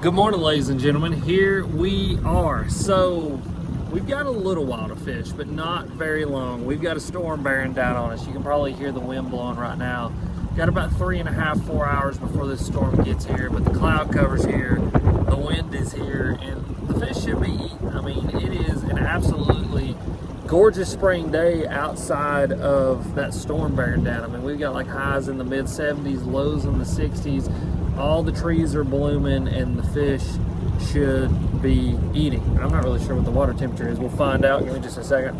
Good morning, ladies and gentlemen. Here we are. So we've got a little while to fish, but not very long. We've got a storm bearing down on us. You can probably hear the wind blowing right now. Got about 3.5, 4 hours before this storm gets here, but the cloud cover's here, the wind is here, and the fish should be eating. I mean, it is an absolutely gorgeous spring day outside of that storm bearing down. I mean, we've got like highs in the mid 70s, lows in the 60s. All the trees are blooming and the fish should be eating. I'm not really sure what the water temperature is. We'll find out. Give me just a second.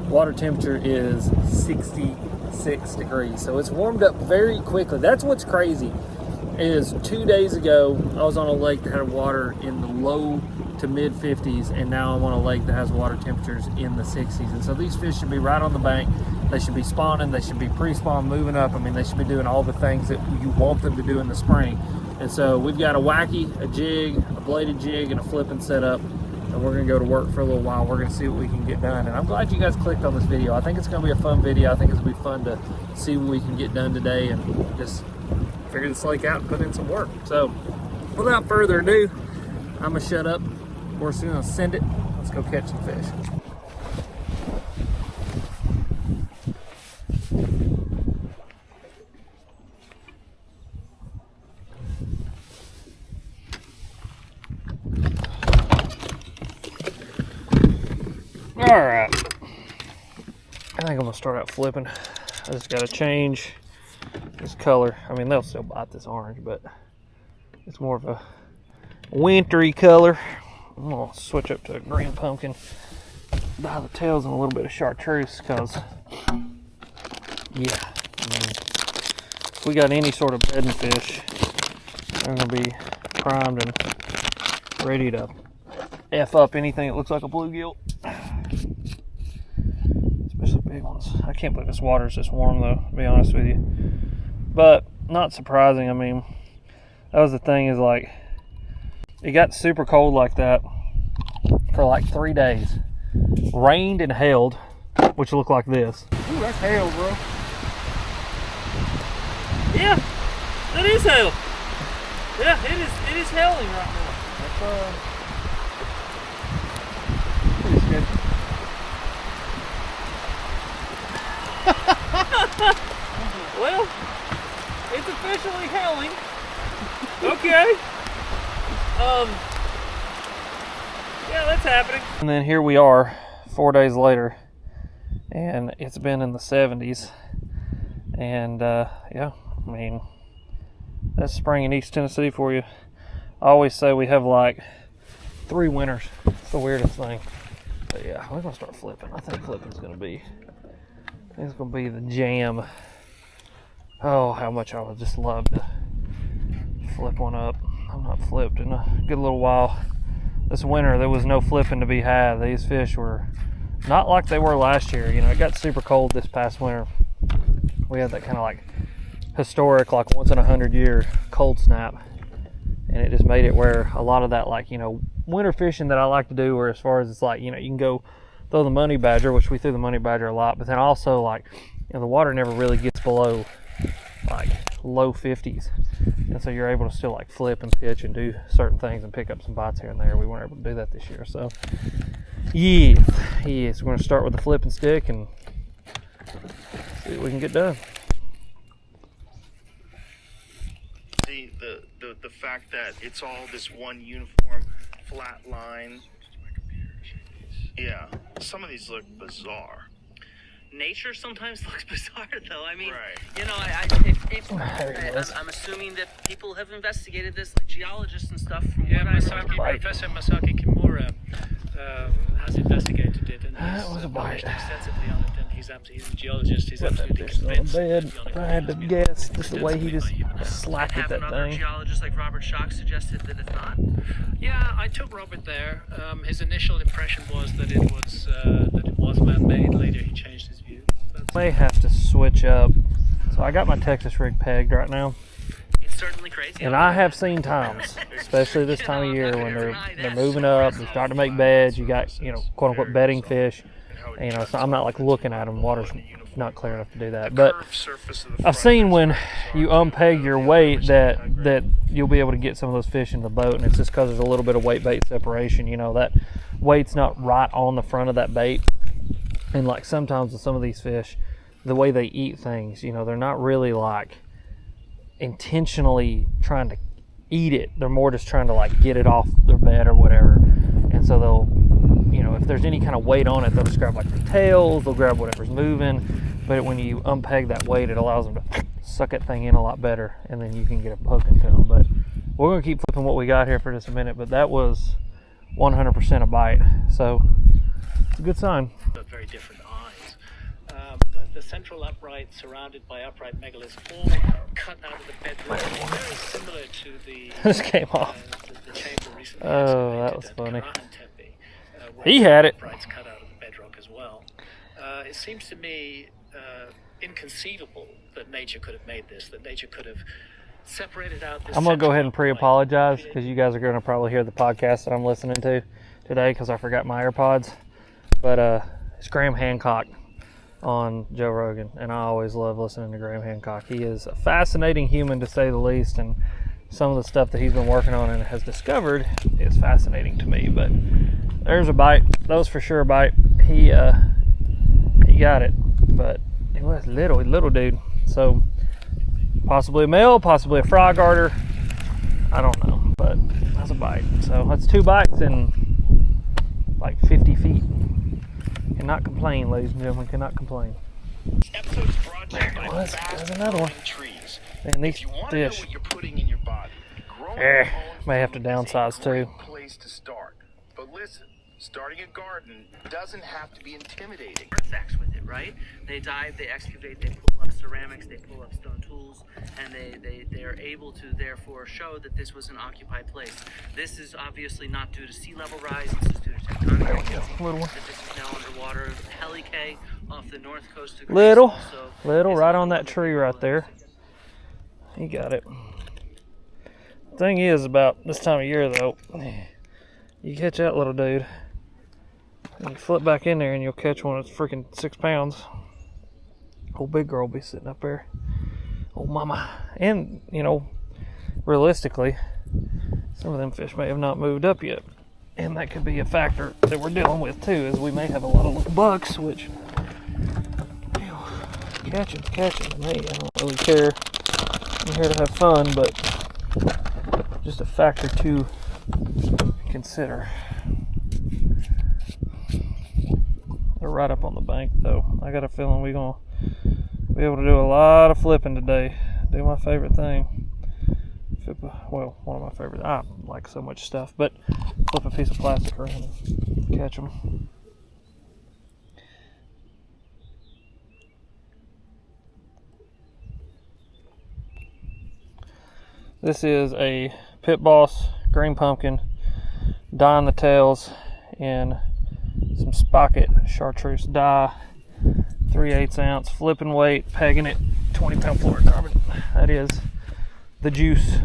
Water temperature is 66 degrees. So it's warmed up very quickly. That's what's crazy is 2 days ago, I was on a lake that had water in the low to mid 50s, and now I'm on a lake that has water temperatures in the 60s. And so these fish should be right on the bank. They should be spawning. They should be pre-spawn, moving up. I mean, they should be doing all the things that you want them to do in the spring. And so we've got a wacky, a jig, a bladed jig, and a flipping setup, and we're gonna go to work for a little while. We're gonna see what we can get done. And I'm glad you guys clicked on this video. I think it's gonna be a fun video. I think it's gonna be fun to see what we can get done today and just figure this lake out and put in some work. So without further ado, I'm gonna shut up. We're soon gonna send it. Let's go catch some fish. All right, I think I'm gonna start out flipping. I just gotta change this color. I mean, they'll still bite this orange, but it's more of a wintry color. I'm gonna switch up to a green pumpkin, dye the tails in a little bit of chartreuse, because yeah, I mean, if we got any sort of bedding fish, they're gonna be primed and ready to F up anything that looks like a bluegill. Big ones. I can't believe this water is this warm, though, to be honest with you. But not surprising. I mean, that was the thing, is like, it got super cold like that for like 3 days. Rained and hailed, which looked like this. Ooh, that's hail, bro. Yeah, that is hail. Yeah, it is hailing right now. That's pretty sketchy. Well, it's officially hailing. Okay. Yeah, that's happening. And then here we are 4 days later, and it's been in the 70s. And yeah, I mean, that's spring in East Tennessee for you. I always say we have like 3 winters. It's the weirdest thing. But yeah, we're gonna start flipping. I think flipping's gonna be the jam. Oh, how much I would just love to flip one up. I've not flipped in a good little while. This winter, there was no flipping to be had. These fish were not like they were last year. You know, it got super cold this past winter. We had that kind of like historic, like once in 100-year cold snap. And it just made it where a lot of that, like, you know, winter fishing that I like to do, where as far as it's like, you know, you can go throw the money badger, which we threw the money badger a lot, but then also, like, you know, the water never really gets below like low 50s, and so you're able to still like flip and pitch and do certain things and pick up some bites here and there. We weren't able to do that this year, so yes, we're going to start with the flipping stick and see what we can get done. The fact that it's all this one uniform flat line. Yeah, some of these look bizarre. Nature sometimes looks bizarre, though. I mean, right. You know, I'm assuming that people have investigated this, like geologists and stuff. From yeah, what Professor Masaki Kimura has investigated it, and he's published extensively on it. And he's a geologist. He's absolutely convinced. If I had to guess, just the way he just slapped at that another thing. geologist like Robert Schoch suggested that it's not. Yeah, I took Robert there. His initial impression was that it was man-made. Later, he changed his view. May have to switch up. So I got my Texas rig pegged right now. It's certainly crazy. And I have seen times, especially this time of year, when they're moving up, they're starting to make beds. You got, you know, quote unquote bedding fish, You know, so I'm not like looking at them. Water's not clear enough to do that. But I've seen when you unpeg your weight that you'll be able to get some of those fish in the boat, and it's just because there's a little bit of weight bait separation. You know, that weight's not right on the front of that bait. And like sometimes with some of these fish, the way they eat things, you know, they're not really like intentionally trying to eat it. They're more just trying to like get it off their bed or whatever. And so they'll, you know, if there's any kind of weight on it, they'll just grab like the tails, they'll grab whatever's moving. But when you unpeg that weight, it allows them to suck that thing in a lot better, and then you can get a poke into them. But we're going to keep flipping what we got here for just a minute, but that was 100% a bite. So it's a good sign. Very different eyes. The central upright surrounded by upright megaliths, all cut out of the bedrock, very similar to the This came off. The chamber recently. Oh, that was funny. Where He had it. uprights cut out of the bedrock as well. It seems to me inconceivable that nature could have made this, that nature could have separated out this. I'm going to go ahead and pre-apologize because you guys are going to probably hear the podcast that I'm listening to today because I forgot my AirPods. But it's Graham Hancock on Joe Rogan, and I always love listening to Graham Hancock. He is a fascinating human, to say the least, and some of the stuff that he's been working on and has discovered is fascinating to me. But there's a bite. That was for sure a bite. He got it, but it was little dude. So possibly a male, possibly a fry garter. I don't know, but that's a bite. So that's 2 bites in like 50 feet. Cannot complain, ladies and gentlemen. Cannot complain. Episode is brought to you by There's another one. trees. Man, these If you want to know fish what you're putting in your body, growing your own may have to food is a downsize too. great place to start. But listen, starting a garden doesn't have to be intimidating. Artifacts with it, right? They dive, they excavate, they pull up ceramics, they pull up stone tools, and they are able to therefore show that this was an occupied place. This is obviously not due to sea level rise, this is due to tectonic activity. Little one. That this is now underwater. Helicae off the north coast of Greece Little, also is right on that tree right there. He got it. Thing is, about this time of year though, you catch that little dude, and you flip back in there and you'll catch one that's freaking 6 pounds. Old big girl will be sitting up there. Old mama. And, you know, realistically, some of them fish may have not moved up yet. And that could be a factor that we're dealing with too, is we may have a lot of little bucks, which, you know, catch them. Me, I don't really care. I'm here to have fun, but just a factor to consider. They're right up on the bank though. I got a feeling we're gonna be able to do a lot of flipping today. Do my favorite thing. Well, one of my favorites. I like so much stuff, but flip a piece of plastic around and catch them. This is a Pit Boss green pumpkin, dyeing the tails in some Spocket chartreuse dye, 3/8 ounce, flipping weight, pegging it, 20-pound fluorocarbon. That is the juice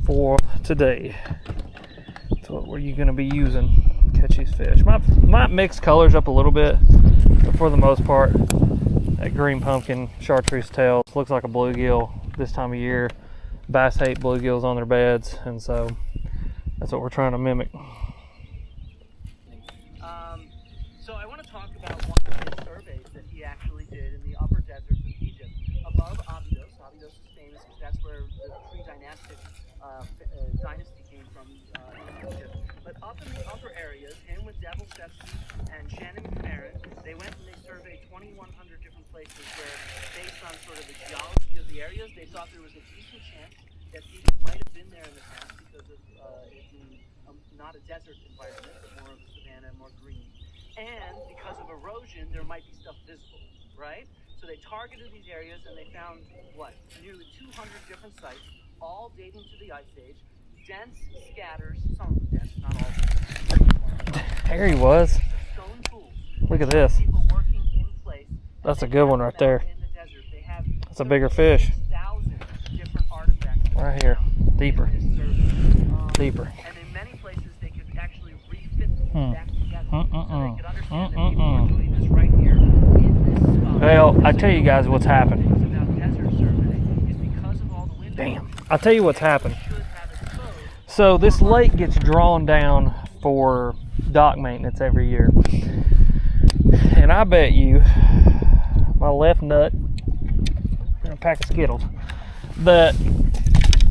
for today. So what were you going to be using to catch these fish? Might mix colors up a little bit, but for the most part, that green pumpkin chartreuse tails looks like a bluegill this time of year. Bass hate bluegills on their beds, and so that's what we're trying to mimic. So I want to talk about one of his surveys that he actually did in the upper deserts of Egypt, above Abydos. Abydos is famous because that's where the pre-dynastic dynasty came from in Egypt. But up in the upper areas, him with Devil Sepsi and Shannon McFerrin, they went and they surveyed 2,100 different places where, based on sort of the geology of the areas, they thought there was a decent chance that people might have been there in the past because of it being not a desert environment, but more of a savanna, more green. And because of erosion, there might be stuff visible, right? So they targeted these areas and they found, what, nearly 200 different sites, all dating to the Ice Age, dense scatters, some of them dense, not all of them. There he was. Stone tools. Look at this. People working in place. That's a good one right there. In the desert, they have That's a bigger fish. 1,000 different artifacts. Right here. Deeper. Deeper. And in many places, they could actually refit them back together. So they could understand that people were Well, I tell you guys what's happened. about desert survey is because of all the wind. Damn. I'll tell you what's happened. So this lake gets drawn down for dock maintenance every year. And I bet you my left nut and a pack of Skittles that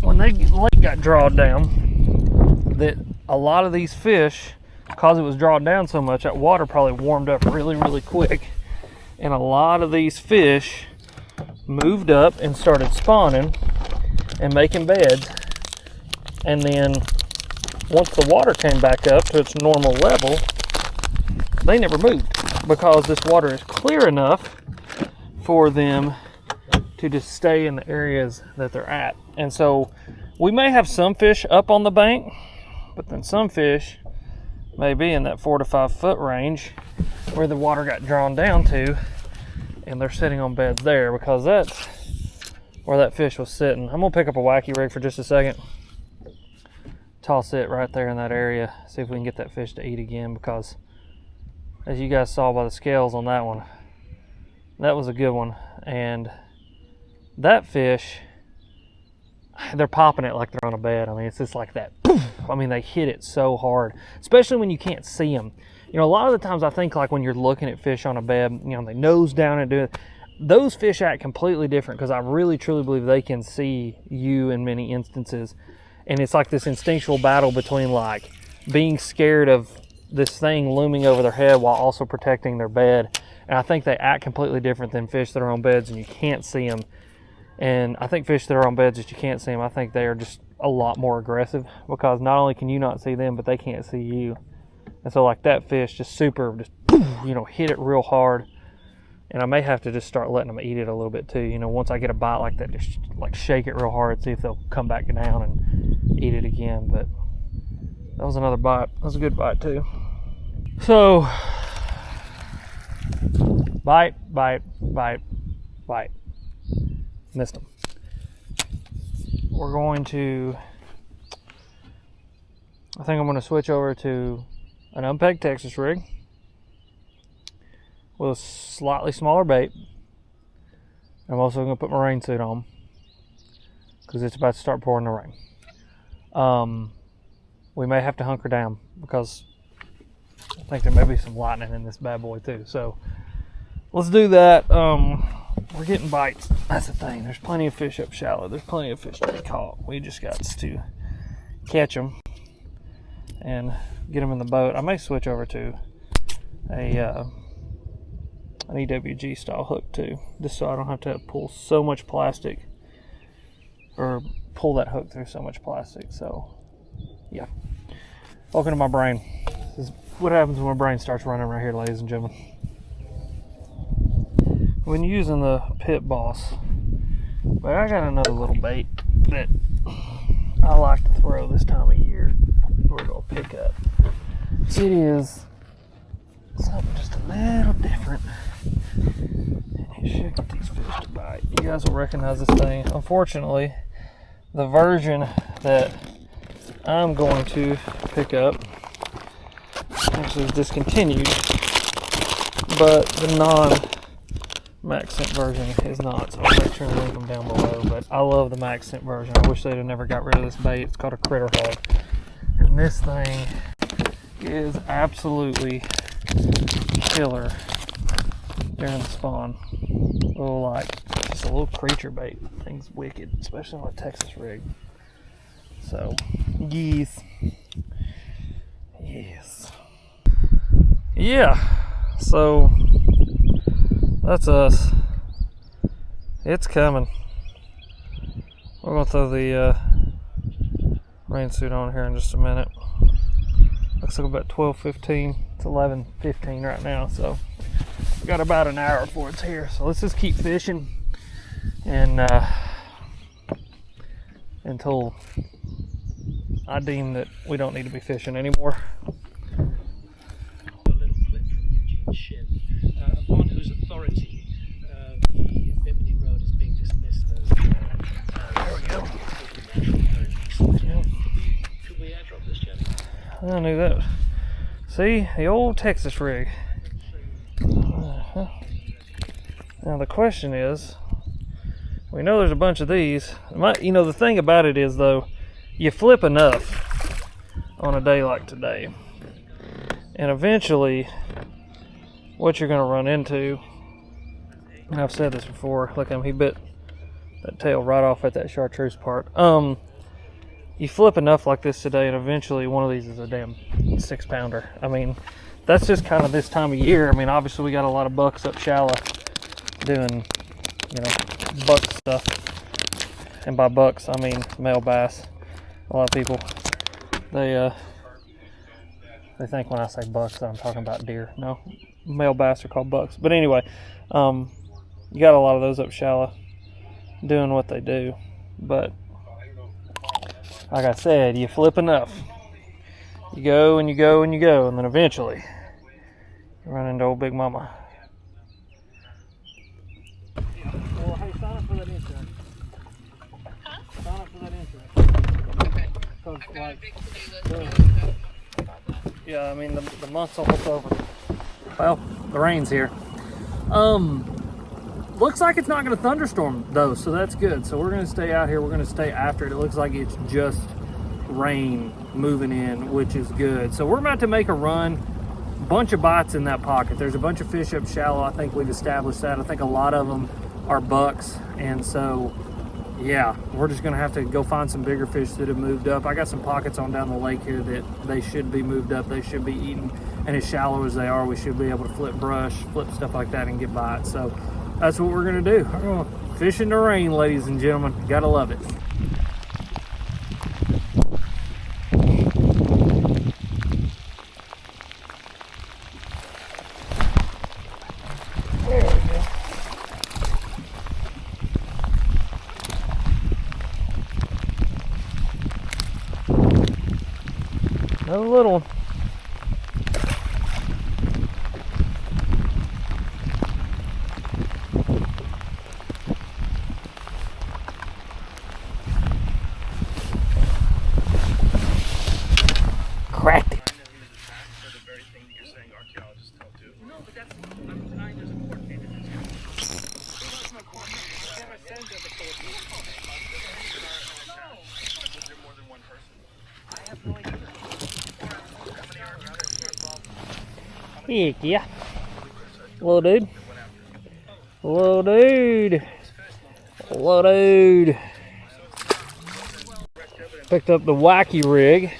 when the lake got drawn down, that a lot of these fish, because it was drawn down so much, that water probably warmed up really quick, and a lot of these fish moved up and started spawning and making beds. And then once the water came back up to its normal level, they never moved, because this water is clear enough for them to just stay in the areas that they're at. And so we may have some fish up on the bank, but then some fish may be in that 4 to 5 foot range where the water got drawn down to, and they're sitting on beds there, because that's where that fish was sitting. I'm gonna pick up a wacky rig for just a second, toss it right there in that area, see if we can get that fish to eat again, because as you guys saw by the scales on that one, that was a good one. And that fish, they're popping it like they're on a bed. I mean, it's just like that. I mean, they hit it so hard, especially when you can't see them. You know, a lot of the times I think, like, when you're looking at fish on a bed, you know, they nose down and do it. Those fish act completely different, because I really truly believe they can see you in many instances. And it's like this instinctual battle between, like, being scared of this thing looming over their head while also protecting their bed. And I think they act completely different than fish that are on beds and you can't see them. And I think fish that are on beds that you can't see them, I think they are just a lot more aggressive, because not only can you not see them, but they can't see you. And so, like, that fish just you know, hit it real hard. And I may have to just start letting them eat it a little bit too. You know, once I get a bite like that, just like shake it real hard, see if they'll come back down and eat it again. But that was another bite. That was a good bite too. So, bite. Missed them. We're going to, I think I'm going to switch over to an unpegged Texas rig with a slightly smaller bait. I'm also going to put my rain suit on, because it's about to start pouring the rain. We may have to hunker down, because I think there may be some lightning in this bad boy too. So let's do that. We're getting bites. That's the thing. There's plenty of fish up shallow. There's plenty of fish to be caught. We just got to catch them and get them in the boat. I may switch over to an EWG style hook too, just so I don't have to pull so much plastic, or pull that hook through so much plastic. So yeah, welcome to my brain. This is what happens when my brain starts running right here, ladies and gentlemen. When using the Pit Boss, but I got another little bait that I like to throw this time of year. We're gonna pick up. It is something just a little different. It should get these fish to bite. You guys will recognize this thing. Unfortunately, the version that I'm going to pick up actually is discontinued, but the non-Maxent version is not, so I'll make sure and link them down below. But I love the Maxent version. I wish they'd have never got rid of this bait. It's called a critter hog, and this thing is absolutely killer during the spawn. Just a little creature bait. Thing's wicked, especially on a Texas rig. So, yes. Yeah, so that's us. It's coming. We're gonna throw the rain suit on here in just a minute. Looks like about 12:15. It's 11:15 right now, so we got about an hour before it's here. So let's just keep fishing, and until I deem that we don't need to be fishing anymore. A little clip from Eugene Shin, upon whose authority the Bimini Road is being dismissed as There we go. Yep. Could we airdrop this, Jenny? I knew that. See, the old Texas rig. Now the question is, we know there's a bunch of these. You know, the thing about it is though, you flip enough on a day like today, and eventually what you're going to run into, and I've said this before, look at him, he bit that tail right off at that chartreuse part. You flip enough like this today, and eventually one of these is a damn 6-pounder. I mean, that's just kind of this time of year. I mean, obviously we got a lot of bucks up shallow doing, you know, buck stuff. And by bucks, I mean male bass. A lot of people, they think when I say bucks that I'm talking about deer. No, male bass are called bucks. But anyway, you got a lot of those up shallow doing what they do. But like I said, you flip enough. You go and you go and you go, and then eventually you run into old Big Mama. Well, hey, sign up for that insurance. Huh? Sign up for that insurance. Okay. Yeah, I mean, the month's almost over. Well, the rain's here. Looks like it's not going to thunderstorm though, so that's good. So we're going to stay out here. We're going to stay after it. It looks like it's just rain moving in, which is good. So we're about to make a run. Bunch of bites in that pocket. There's a bunch of fish up shallow. I think we've established that. I think a lot of them are bucks, and so yeah, we're just going to have to go find some bigger fish that have moved up. I got some pockets on down the lake here that they should be moved up. They should be eaten, and as shallow as they are, we should be able to flip brush, flip stuff like that, and get bites. So that's what we're gonna do. We're gonna fish in the rain, ladies and gentlemen. Gotta love it. There we go. Another little one. Cracked it. Heck yeah. Little dude. Little dude. Little dude. Picked up the wacky rig.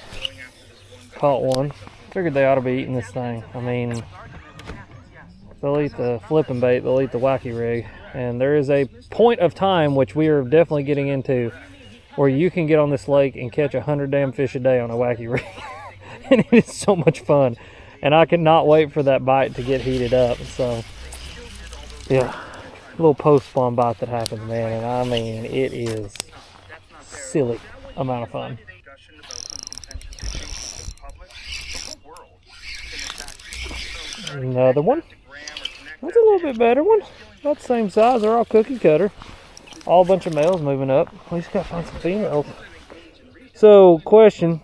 Caught one. Figured they ought to be eating this thing. I mean, they'll eat the flipping bait, they'll eat the wacky rig. And there is a point of time, which we are definitely getting into, where you can get on this lake and catch 100 damn fish a day on a wacky rig. And it is so much fun. And I cannot wait for that bite to get heated up. So, yeah, a little post-spawn bite that happens, man. And I mean, it is silly amount of fun. Another one. That's a little bit better one. About the same size. They're all cookie cutter. All a bunch of males moving up. We just gotta find some females. So, question.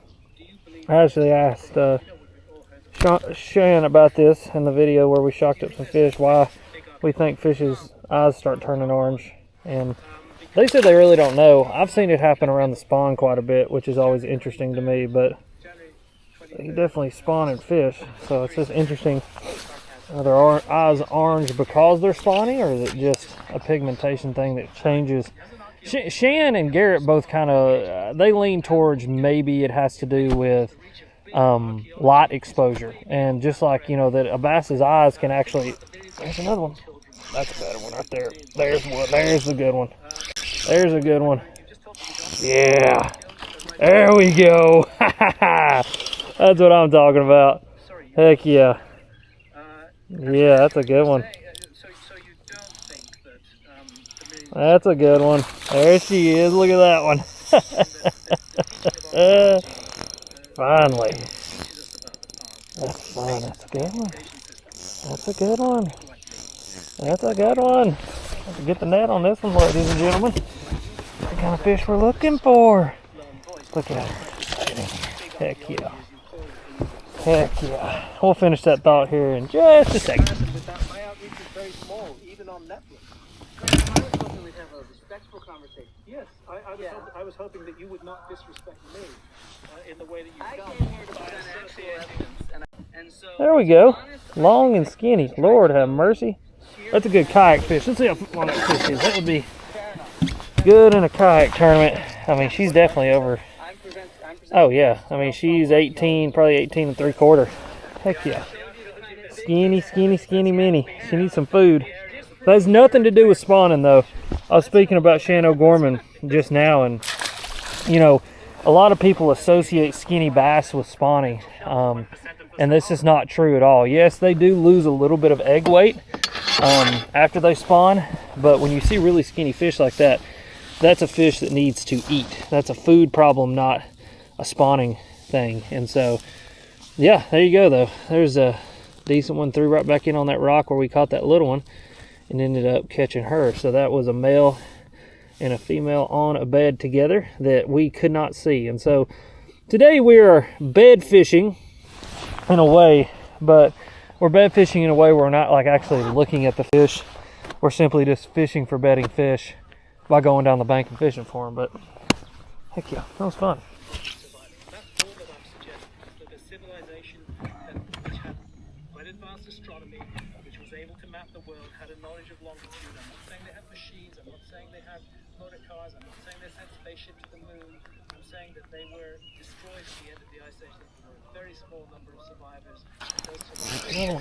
I actually asked Shan about this in the video where we shocked up some fish, why we think fish's eyes start turning orange, and they said they really don't know. I've seen it happen around the spawn quite a bit, which is always interesting to me, but they definitely spawn and fish, so it's just interesting. Are their eyes orange because they're spawning, or is it just a pigmentation thing that changes? Shan and Garrett both kind of, they lean towards maybe it has to do with light exposure, and just like, you know, that a bass's eyes can actually, there's another one, that's a better one right there, there's one, there's a good one, there's a good one, yeah, there we go. That's what I'm talking about. Heck yeah, yeah, that's a good one. That's a good one. There she is. Look at that one. Finally. That's fun. That's a good one. That's a good one. That's a good one. Have to get the net on this one, ladies and gentlemen. That's the kind of fish we're looking for. Look at her. Heck yeah. Heck yeah. We'll finish that thought here in just a second. My outreach is very small, even on Netflix. hoping we'd have a respectful conversation. Yes, I was hoping that you would not disrespect me in the way that you've I done. came here to present actual evidence, and so There we go. Long and skinny. Lord have mercy. That's a good kayak fish. Let's see how long that fish is. That would be good in a kayak tournament. I mean, she's definitely over. Oh yeah. I mean, she's 18, probably 18 and 3/4. Heck yeah. Skinny, skinny, skinny mini. She needs some food. That has nothing to do with spawning though. I was speaking about Shan O'Gorman just now, and you know, a lot of people associate skinny bass with spawning, and this is not true at all. Yes, they do lose a little bit of egg weight after they spawn, but when you see really skinny fish like that, that's a fish that needs to eat. That's a food problem, not a spawning thing. And so, yeah, there you go though. There's a decent one, threw right back in on that rock where we caught that little one and ended up catching her. So that was a male and a female on a bed together that we could not see. And so today we are bed fishing in a way, but we're bed fishing in a way where we're not like actually looking at the fish. We're simply just fishing for bedding fish by going down the bank and fishing for them. But heck yeah, that was fun. That's all that I'm suggesting, that a civilization which had quite advanced astronomy, which was able to map the world, had a knowledge of longitude. I'm not saying they had machines, I'm not saying they had motor cars, I'm not saying they sent spaceships to the moon. I'm saying that they were destroyed at the end of the Ice Age. There were a very small number of survivors. Those survivors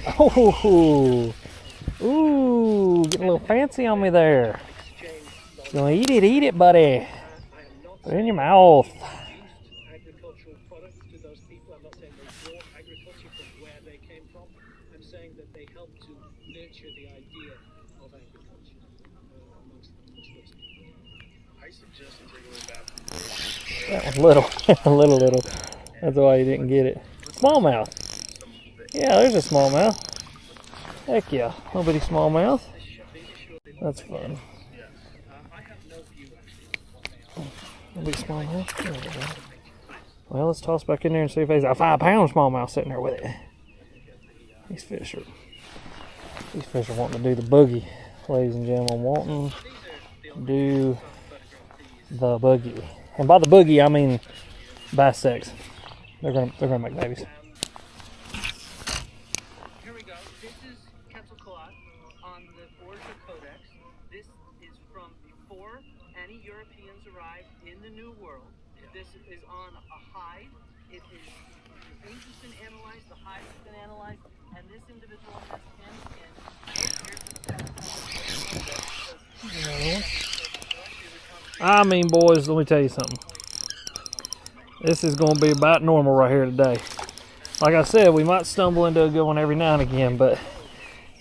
Ooh, getting a little fancy on me there. You gonna eat it, buddy. Put it in your mouth. agricultural products to those people. I'm not saying they brought agriculture from where they came from. I'm saying that they helped to nurture the idea of agriculture amongst those people. I suggest you take a little bath. That was little. little. That's why you didn't get it. Smallmouth. Yeah, there's a smallmouth. Heck yeah, little bitty smallmouth. That's fun. Little bitty smallmouth. There we go. Well, let's toss back in there and see if there's a 5-pound smallmouth sitting there with it. These fish are wanting to do the boogie, ladies and gentlemen. Wanting to do the boogie, and by the boogie I mean bass sex. They're gonna make babies. Here we go. This is Quetzalcoatl on the Borgia Codex. This is from before any Europeans arrived in the New World. This is on a hide. It is the ink has been analyzed, the hide has been analyzed, and this individual has I mean, boys, let me tell you something. This is going to be about normal right here today. Like I said, we might stumble into a good one every now and again, but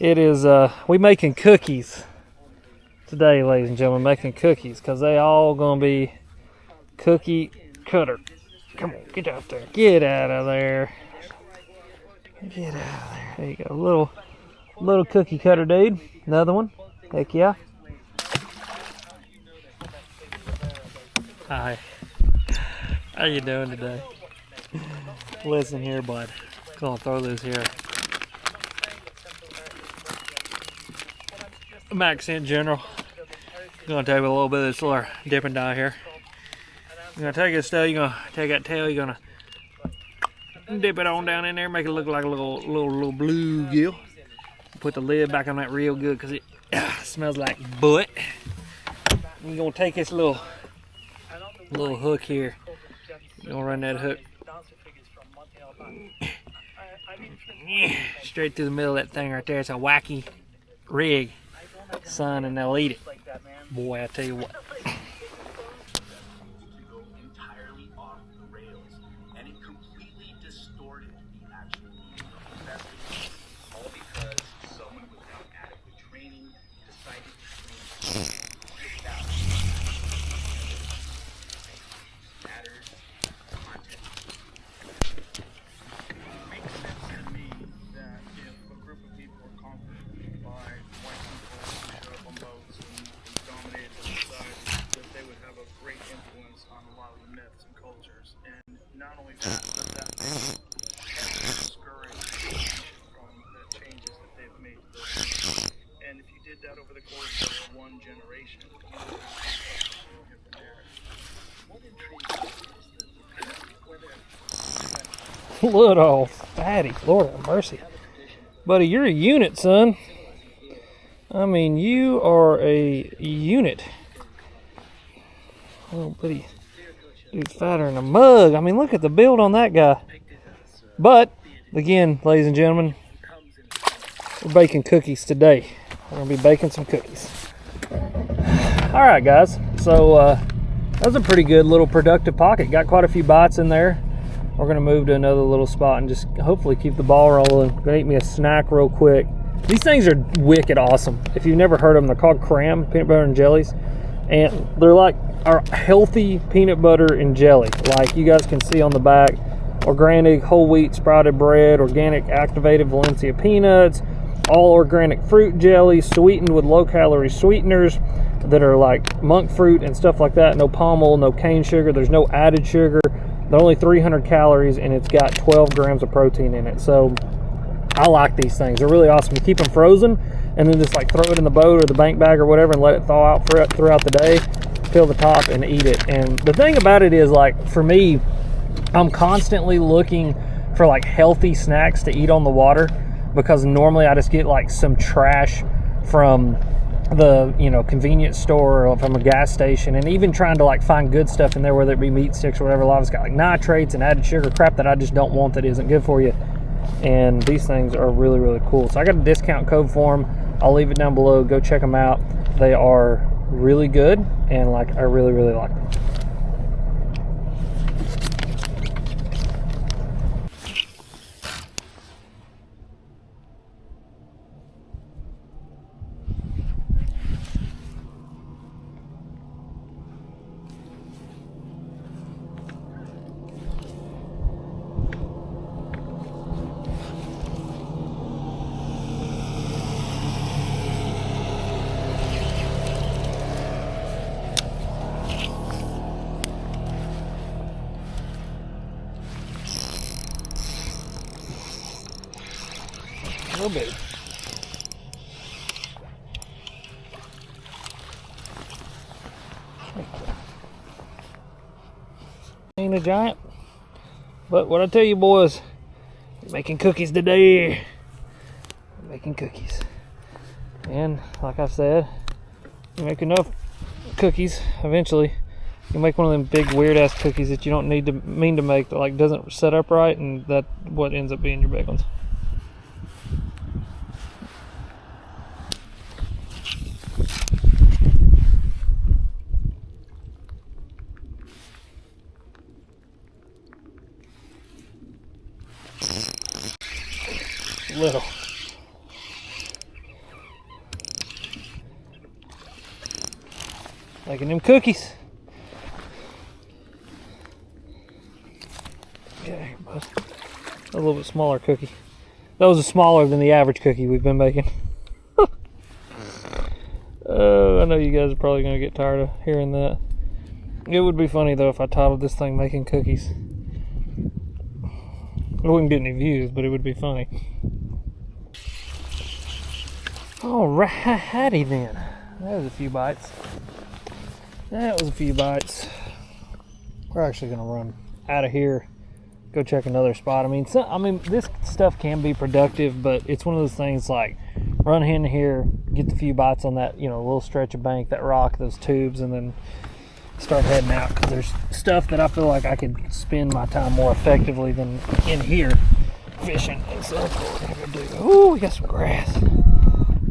it is, we making cookies today, ladies and gentlemen, making cookies, because they all going to be cookie cutter. Come on, get out there. Get out of there. Get out of there. There you go. Little cookie cutter dude. Another one. Heck yeah. Hi. How you doing today? Listen here, bud. Gonna throw this here. Max in general. Gonna take a little bit of this little dipping dye here. You're gonna take this tail, you're gonna take that tail, you're gonna dip it on down in there, make it look like a little bluegill. Put the lid back on that real good because it smells like butt. You're gonna take this little hook here. You're gonna run that hook straight through the middle of that thing right there. It's a wacky rig, son, and they'll eat it. Boy, I tell you what. Look, old fatty. Lord have mercy. Buddy, you're a unit, son. I mean, you are a unit. Oh, buddy. Dude's fatter than a mug. I mean, look at the build on that guy. But, again, ladies and gentlemen, we're baking cookies today. We're going to be baking some cookies. All right, guys. So, that was a pretty good little productive pocket. Got quite a few bites in there. We're going to move to another little spot and just hopefully keep the ball rolling. Going to eat me a snack real quick. These things are wicked awesome. If you've never heard of them, they're called Cram peanut butter and jellies. And they're like our healthy peanut butter and jelly. Like you guys can see on the back. Organic whole wheat sprouted bread, organic activated Valencia peanuts, all organic fruit jelly, sweetened with low-calorie sweeteners that are like monk fruit and stuff like that. No palm oil, no cane sugar. There's no added sugar. They're only 300 calories, and it's got 12 grams of protein in it. So I like these things. They're really awesome. You keep them frozen, and then just like throw it in the boat or the bank bag or whatever and let it thaw out throughout the day, peel the top, and eat it. And the thing about it is, like, for me, I'm constantly looking for like healthy snacks to eat on the water, because normally I just get like some trash from the, you know, convenience store or from a gas station, and even trying to like find good stuff in there, whether it be meat sticks or whatever. A lot of it's got like nitrates and added sugar, crap that I just don't want, that isn't good for you. And these things are really, really cool. So I got a discount code for them. I'll leave it down below. Go check them out. They are really good, and like I really, really like them. A little bit. Ain't a giant, but what I tell you, boys, making cookies today. Making cookies, and like I said, you make enough cookies, eventually you make one of them big weird ass cookies that you don't mean to make, that like doesn't set up right, and that what ends up being your big ones. Little. Making them cookies. Okay, but a little bit smaller cookie. Those are smaller than the average cookie we've been making. I know you guys are probably going to get tired of hearing that. It would be funny though if I titled this thing Making Cookies. It wouldn't get any views, but it would be funny. Alrighty then. That was a few bites. That was a few bites. We're actually gonna run out of here, go check another spot. I mean, this stuff can be productive, but it's one of those things like run in here, get the few bites on that, you know, little stretch of bank, that rock, those tubes, and then start heading out, because there's stuff that I feel like I could spend my time more effectively than in here fishing. And so that's what we're gonna do. Ooh, we got some grass.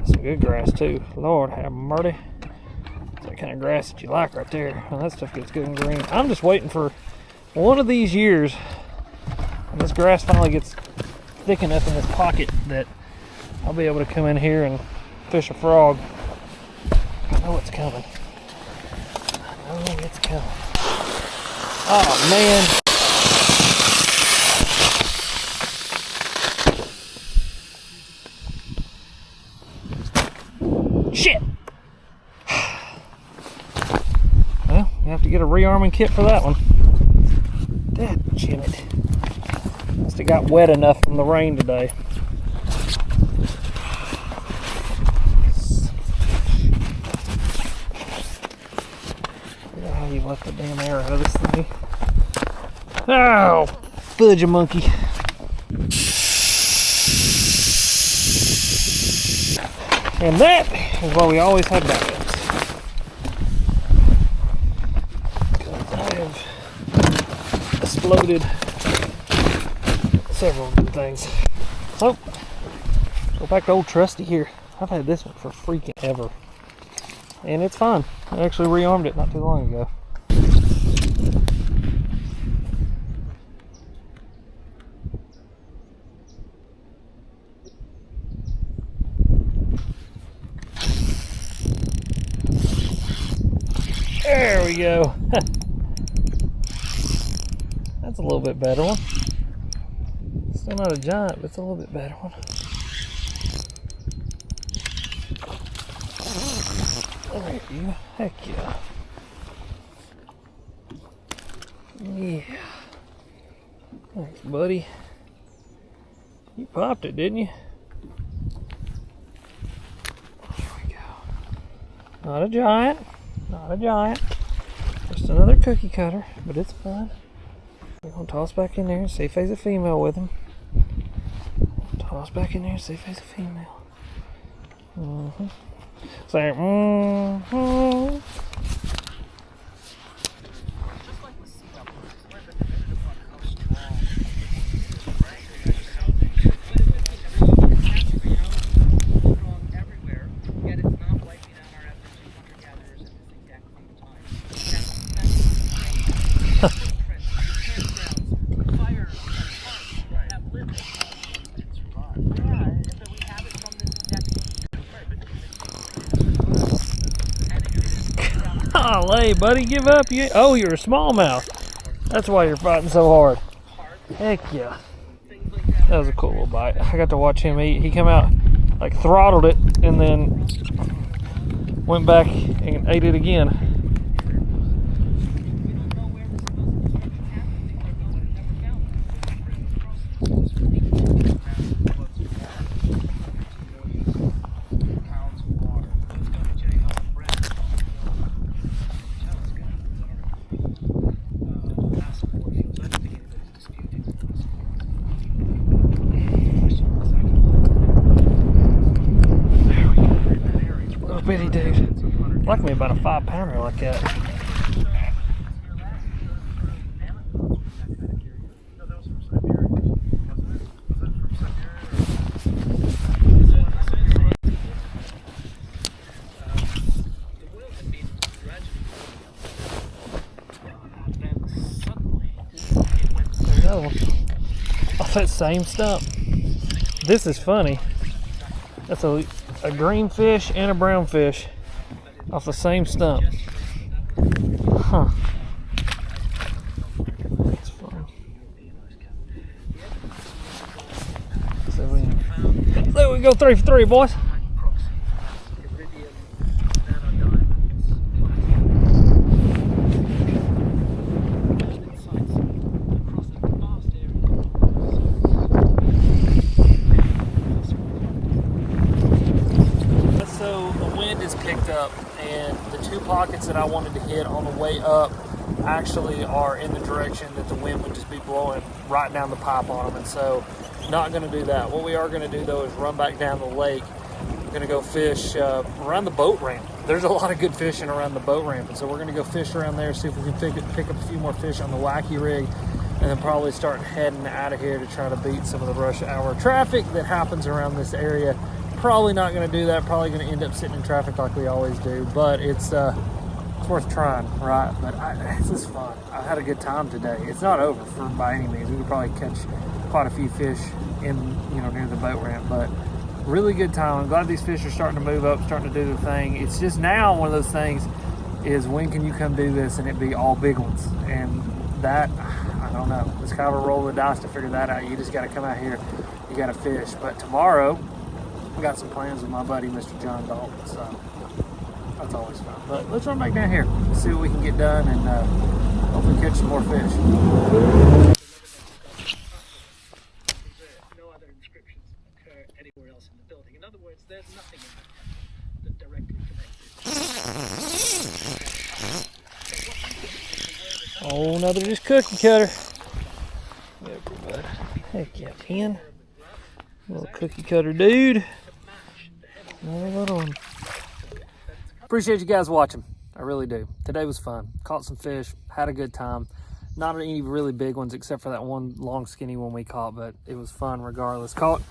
Some good grass too. Lord have mercy. It's that kind of grass that you like right there. Well, that stuff gets good and green. I'm just waiting for one of these years when this grass finally gets thick enough in this pocket that I'll be able to come in here and fish a frog. I know it's coming. I know it's coming. Oh man. Shit! Well, you have to get a rearming kit for that one. Dadjimmit. Must have got wet enough from the rain today. Oh, you left the damn air out of this thing. Oh, fudge a monkey. And that is why we always have backups. Because I have exploded several good things. So, go back to old Trusty here. I've had this one for freaking ever. And it's fine. I actually rearmed it not too long ago. There we go. That's a little bit better one. Still not a giant, but it's a little bit better one. There you go. Heck yeah. Yeah. Thanks, buddy. You popped it, didn't you? There we go. Not a giant. Not a giant. Just another cookie cutter, but it's fine. We're going to toss back in there and see if there's a female with him. Toss back in there and see if there's a female. Mm-hmm. Say, mm-hmm. Just like with sea leopards, we're dependent upon how strong strong everywhere, yet it's not wiping out our efforts as hunter-gatherers in this exact same time. That's campgrounds, fires, and parks have lived and survived. Yeah, and so we have it from this exact Golly, buddy, give up. Oh, you're a smallmouth. That's why you're fighting so hard. Heck yeah. That was a cool little bite. I got to watch him eat. He came out, like, throttled it, and then went back and ate it again. Bitty dude. Like me about a 5-pounder like that. There's another one. Off that same stump. This is funny. That's a green fish and a brown fish off the same stump. Huh. That's fun. So we go 3 for 3, boys. Up, and the 2 pockets that I wanted to hit on the way up actually are in the direction that the wind would just be blowing right down the pipe on them, and so not going to do that. What we are going to do though is run back down the lake. We're going to go fish around the boat ramp. There's a lot of good fishing around the boat ramp, and so we're going to go fish around there, see if we can pick up a few more fish on the wacky rig, and then probably start heading out of here to try to beat some of the rush hour traffic that happens around this area. Probably not going to do that. Probably going to end up sitting in traffic like we always do. But it's worth trying, right? But this is fun. I had a good time today. It's not over by any means. We could probably catch quite a few fish in near the boat ramp. But really good time. I'm glad these fish are starting to move up, starting to do the thing. It's just now one of those things is when can you come do this and it be all big ones? And that, I don't know. It's kind of a roll of the dice to figure that out. You just got to come out here. You got to fish. But tomorrow, I got some plans with my buddy, Mr. John Dalton, so that's always fun. But let's run back down here, see what we can get done, and hopefully catch some more fish. No other inscriptions occur anywhere else in the building. In other words, there's nothing in that directly connects. Oh, another just cookie cutter. Yeah, bud. Heck yeah, Pen. Little cookie cutter dude. Another little one. Appreciate you guys watching. I really do. Today was fun. Caught some fish, had a good time. Not any really big ones except for that one long skinny one we caught, but it was fun regardless. Caught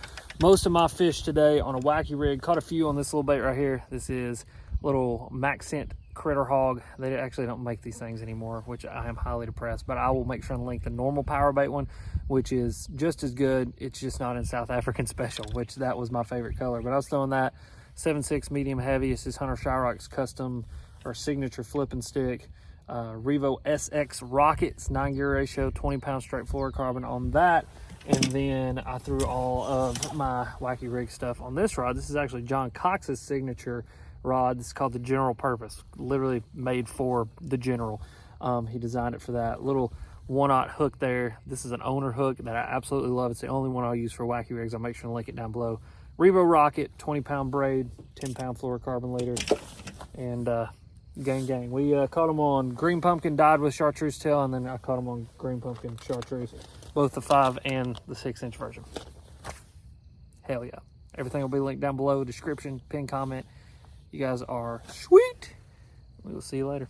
most of my fish today on a wacky rig. Caught a few on this little bait right here. This is little Maxent critter hog. They actually don't make these things anymore, which I am highly depressed, but I will make sure and link the normal power bait one, which is just as good. It's just not in South African special, which that was my favorite color. But I was throwing that 7.6 medium heavy. It's this Hunter Shyrock's custom or signature flipping stick. Revo SX Rockets, 9 gear ratio, 20 pound straight fluorocarbon on that. And then I threw all of my wacky rig stuff on this rod. This is actually John Cox's signature rod. This is called the General Purpose, literally made for the General. He designed it for that. Little 1/0 hook there. This is an owner hook that I absolutely love. It's the only one I'll use for wacky rigs. I'll make sure to link it down below. Revo Rocket, 20 pound braid, 10 pound fluorocarbon leader, and gang. We caught them on green pumpkin dyed with chartreuse tail, and then I caught them on green pumpkin chartreuse, both the 5 and the 6-inch version. Hell yeah. Everything will be linked down below, description, pin comment. You guys are sweet. We will see you later.